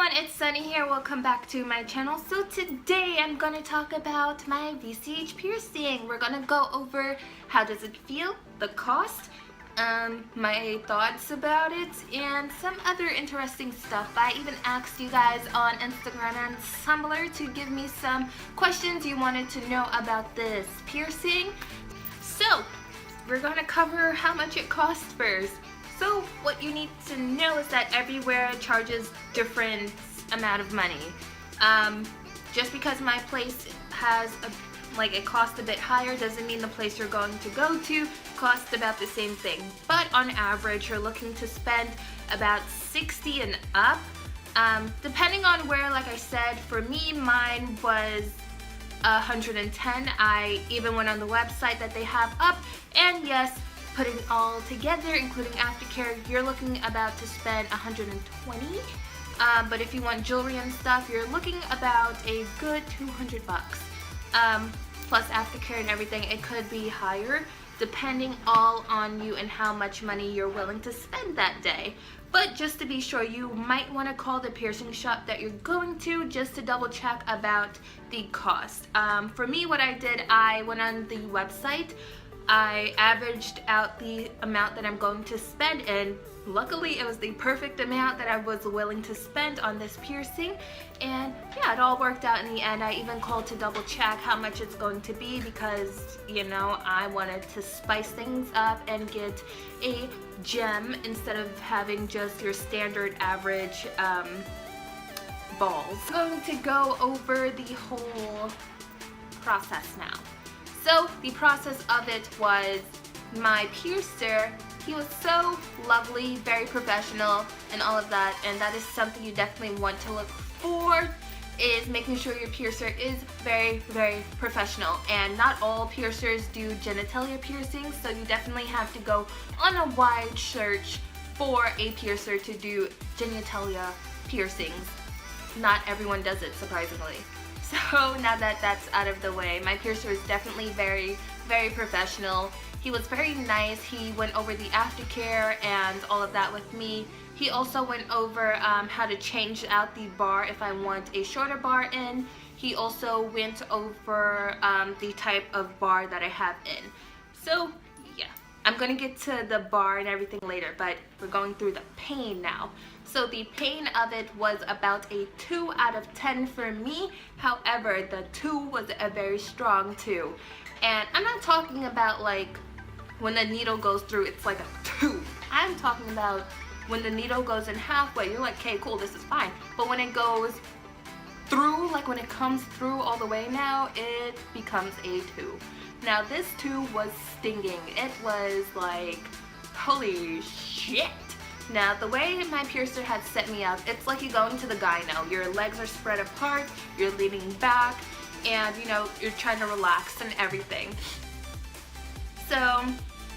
everyone, it's Sunny here. Welcome back to my channel. So today I'm going to talk about my VCH piercing. We're going to go over how does it feel, the cost, my thoughts about it, and some other interesting stuff. I even asked you guys on Instagram and Tumblr to give me some questions you wanted to know about this piercing. So we're going to cover how much it costs first. So what you need to know is that everywhere charges different amount of money. Just because my place has it costs a bit higher doesn't mean the place you're going to go to costs about the same thing. But on average, you're looking to spend about $60 and up. Depending on where, like I said, for me, mine was $110. I even went on the website that they have up, and yes, putting it all together, including aftercare, you're looking about to spend $120. But if you want jewelry and stuff, you're looking about a good $200. Plus aftercare and everything, it could be higher, depending all on you and how much money you're willing to spend that day. But just to be sure, you might want to call the piercing shop that you're going to just to double check about the cost. For me, what I did, I went on the website, I averaged out the amount that I'm going to spend, and luckily it was the perfect amount that I was willing to spend on this piercing. And yeah, it all worked out in the end. I even called to double check how much it's going to be because, you know, I wanted to spice things up and get a gem instead of having just your standard average balls. I'm going to go over the whole process now. So the process of it was my piercer, he was so lovely, very professional and all of that, and that is something you definitely want to look for, is making sure your piercer is very, very professional. And not all piercers do genitalia piercings, so you definitely have to go on a wide search for a piercer to do genitalia piercings. Not everyone does it, surprisingly. So now that that's out of the way, my piercer is definitely very, very professional. He was very nice. He went over the aftercare and all of that with me. He also went over how to change out the bar if I want a shorter bar in. He also went over the type of bar that I have in. So yeah, I'm gonna get to the bar and everything later, but we're going through the pain now. So the pain of it was about a 2 out of 10 for me. However, the 2 was a very strong 2. And I'm not talking about like when the needle goes through, it's like a 2. I'm talking about when the needle goes in halfway, you're like, okay, cool, this is fine. But when it goes through, like when it comes through all the way now, it becomes a 2. Now this 2 was stinging. It was like, holy shit. Now the way my piercer had set me up, it's like you going to the gyno. Your legs are spread apart, you're leaning back, and you know, you're trying to relax and everything. So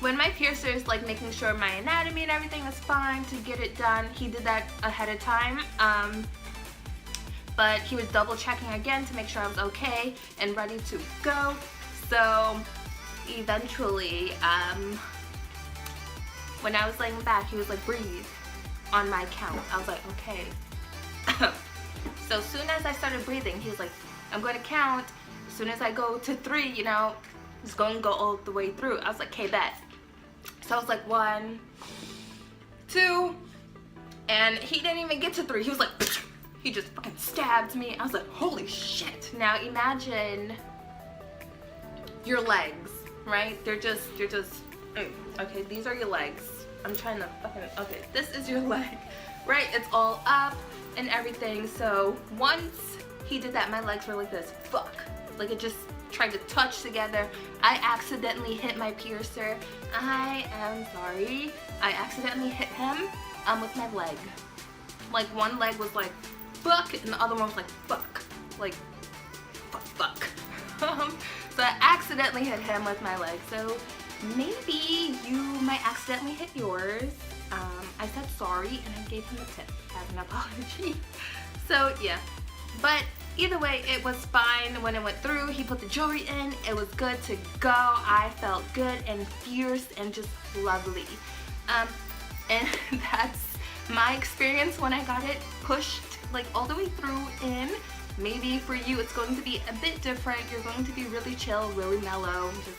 when my piercer is like making sure my anatomy and everything is fine to get it done, he did that ahead of time. But he was double checking again to make sure I was okay and ready to go. So eventually, when I was laying back, he was like, breathe on my count. I was like, okay. So as soon as I started breathing, he was like, I'm going to count. As soon as I go to 3, you know, it's going to go all the way through. I was like, okay, bet. So I was like, 1, 2, and he didn't even get to 3. He was like, he just fucking stabbed me. I was like, holy shit. Now imagine your legs, right? You're just, okay, these are your legs. I'm trying to fucking, okay, this is your leg, right? It's all up and everything. So once he did that, my legs were like this, fuck. Like it just tried to touch together. I accidentally hit my piercer. I am sorry. I accidentally hit him with my leg. Like one leg was like, fuck, and the other one was like, fuck. Like, fuck. So I accidentally hit him with my leg. So maybe you might accidentally hit yours. I said sorry and I gave him a tip as an apology. So yeah, but either way, it was fine when it went through. He put the jewelry in. It was good to go. I felt good and fierce and just lovely. And that's my experience when I got it pushed like all the way through in. Maybe for you it's going to be a bit different. You're going to be really chill, really mellow. Just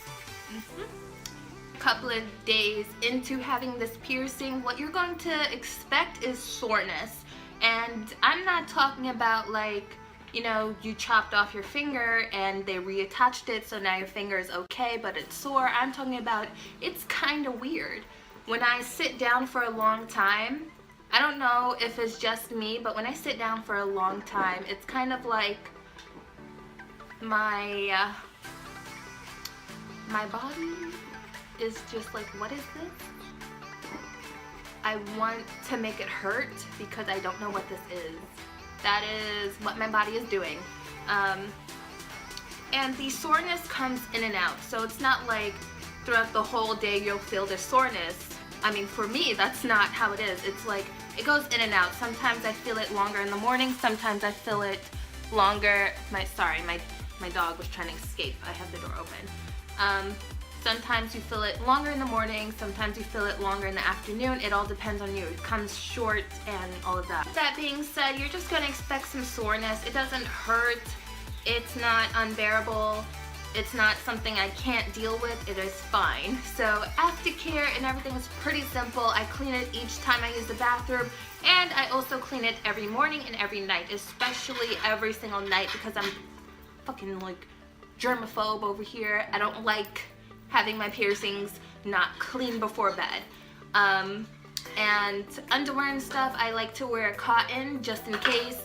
a couple of days into having this piercing, what you're going to expect is soreness. And I'm not talking about like, you know, you chopped off your finger and they reattached it so now your finger is okay but it's sore. I'm talking about it's kind of weird. When I sit down for a long time, I don't know if it's just me, but when I sit down for a long time, it's kind of like my body is just like, what is this? I want to make it hurt because I don't know what this is. That is what my body is doing. And the soreness comes in and out, so it's not like throughout the whole day you'll feel the soreness. I mean, for me, that's not how it is. It's like, it goes in and out. Sometimes I feel it longer in the morning, sometimes I feel it longer, my dog was trying to escape. I have the door open. Sometimes you feel it longer in the morning, sometimes you feel it longer in the afternoon. It all depends on you. It comes short and all of that. That being said, you're just gonna expect some soreness. It doesn't hurt. It's not unbearable. It's not something I can't deal with. It is fine. So aftercare and everything is pretty simple. I clean it each time I use the bathroom, and I also clean it every morning and every night, especially every single night because I'm fucking like germaphobe over here. I don't like having my piercings not clean before bed. And underwear and stuff, I like to wear cotton just in case,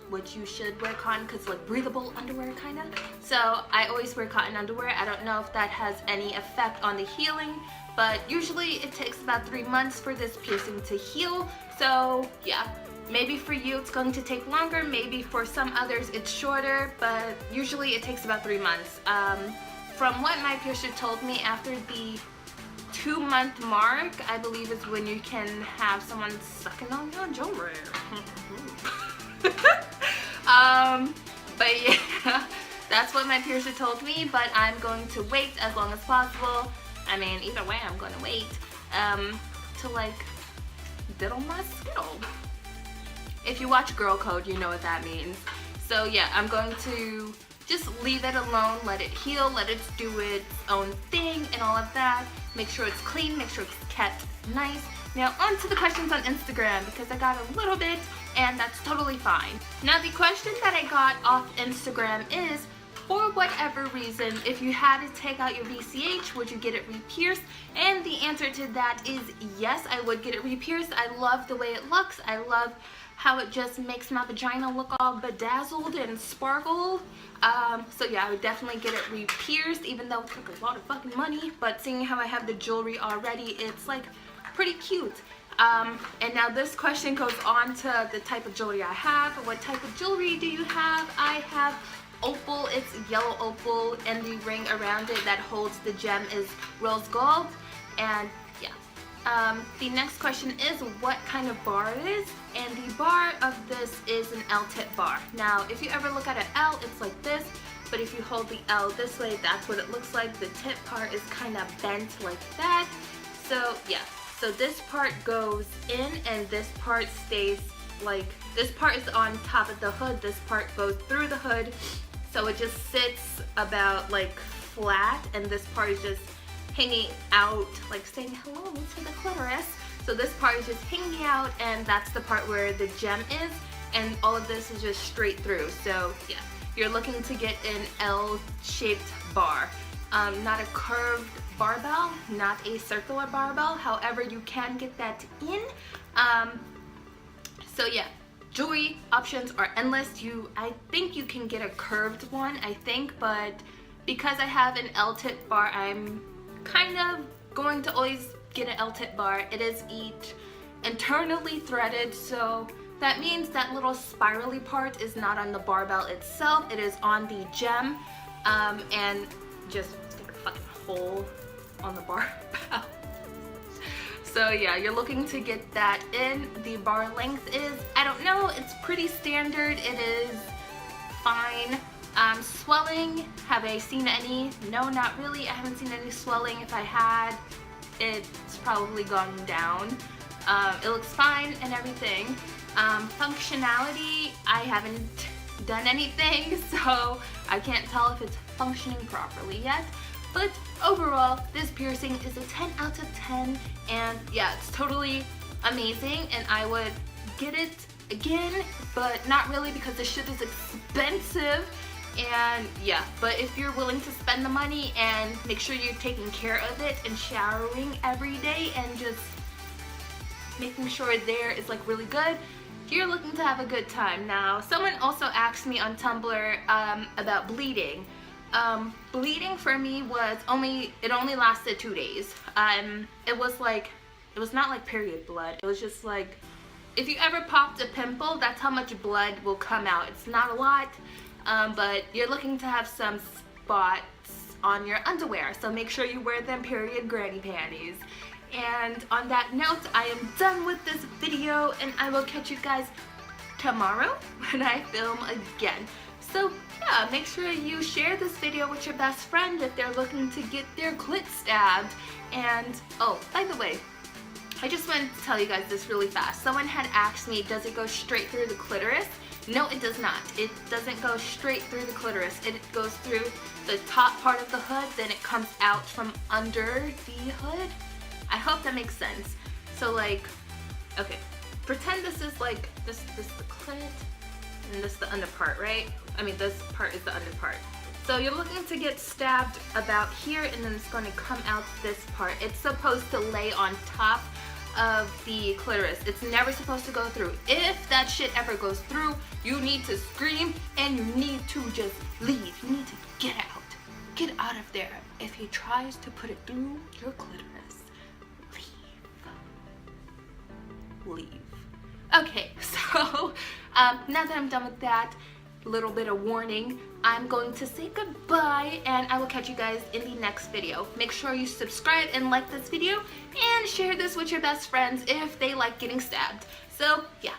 which you should wear cotton because it's like breathable underwear kind of. So I always wear cotton underwear. I don't know if that has any effect on the healing, but usually it takes about 3 months for this piercing to heal. So yeah, maybe for you it's going to take longer, maybe for some others it's shorter, but usually it takes about 3 months. From what my piercer told me, after the 2-month mark, I believe is when you can have someone sucking on your jewelry. But yeah, that's what my piercer told me, but I'm going to wait as long as possible. I mean, either way, I'm going to wait to like diddle my skittle. If you watch Girl Code, you know what that means. So yeah, I'm going to just leave it alone, let it heal, let it do its own thing and all of that. Make sure it's clean, make sure it's kept nice. Now on to the questions on Instagram because I got a little bit and that's totally fine. Now the question that I got off Instagram is, for whatever reason, if you had to take out your VCH, would you get it re-pierced? And the answer to that is yes, I would get it re-pierced. I love the way it looks. I love how it just makes my vagina look all bedazzled and sparkled. So yeah, I would definitely get it re-pierced, even though it took a lot of fucking money. But seeing how I have the jewelry already, it's like pretty cute. And now this question goes on to the type of jewelry I have. What type of jewelry do you have? I have opal. It's yellow opal, and the ring around it that holds the gem is rose gold. And yeah. The next question is what kind of bar it is, and the bar of this is an L-tip bar. Now if you ever look at an L, it's like this, but if you hold the L this way, that's what it looks like. The tip part is kind of bent like that. So yeah, so this part goes in and this part stays like, this part is on top of the hood, this part goes through the hood, so it just sits about like flat, and this part is just hanging out, like saying hello to the clitoris. So this part is just hanging out, and that's the part where the gem is, and all of this is just straight through. So yeah, you're looking to get an L-shaped bar, not a curved barbell, not a circular barbell. However, you can get that in. So yeah, jewelry options are endless. I think you can get a curved one, I think, but because I have an L-tip bar, I'm kind of going to always get an L-tip bar. It is each internally threaded, so that means that little spirally part is not on the barbell itself, it is on the gem, and just stick a fucking hole on the barbell. So yeah, you're looking to get that in. The bar length is, I don't know, it's pretty standard, it is fine. Swelling, have I seen any? No, not really. I haven't seen any swelling. If I had, it's probably gone down. It looks fine and everything. Functionality, I haven't done anything, so I can't tell if it's functioning properly yet. But overall, this piercing is a 10 out of 10, and yeah, it's totally amazing, and I would get it again, but not really because this shit is expensive. And yeah, but if you're willing to spend the money and make sure you're taking care of it and showering every day and just making sure there is like really good, you're looking to have a good time. Now, someone also asked me on Tumblr about bleeding. Bleeding for me was only lasted 2 days. It was not like period blood. It was just like, if you ever popped a pimple, that's how much blood will come out. It's not a lot, but you're looking to have some spots on your underwear, so make sure you wear them period granny panties. And on that note, I am done with this video, and I will catch you guys tomorrow when I film again. So yeah, make sure you share this video with your best friend if they're looking to get their clit stabbed. And oh, by the way, I just wanted to tell you guys this really fast. Someone had asked me, does it go straight through the clitoris? No, it does not. It doesn't go straight through the clitoris. It goes through the top part of the hood, then it comes out from under the hood. I hope that makes sense. So like, okay, pretend this is like, this the clit, and this the under part, right? I mean, this part is the under part. So you're looking to get stabbed about here, and then it's going to come out this part. It's supposed to lay on top of the clitoris. It's never supposed to go through. If that shit ever goes through, you need to scream and you need to just leave. You need to get out. Get out of there. If he tries to put it through your clitoris, leave. Okay, so now that I'm done with that little bit of warning, I'm going to say goodbye, and I will catch you guys in the next video. Make sure you subscribe and like this video and share this with your best friends if they like getting stabbed. So yeah,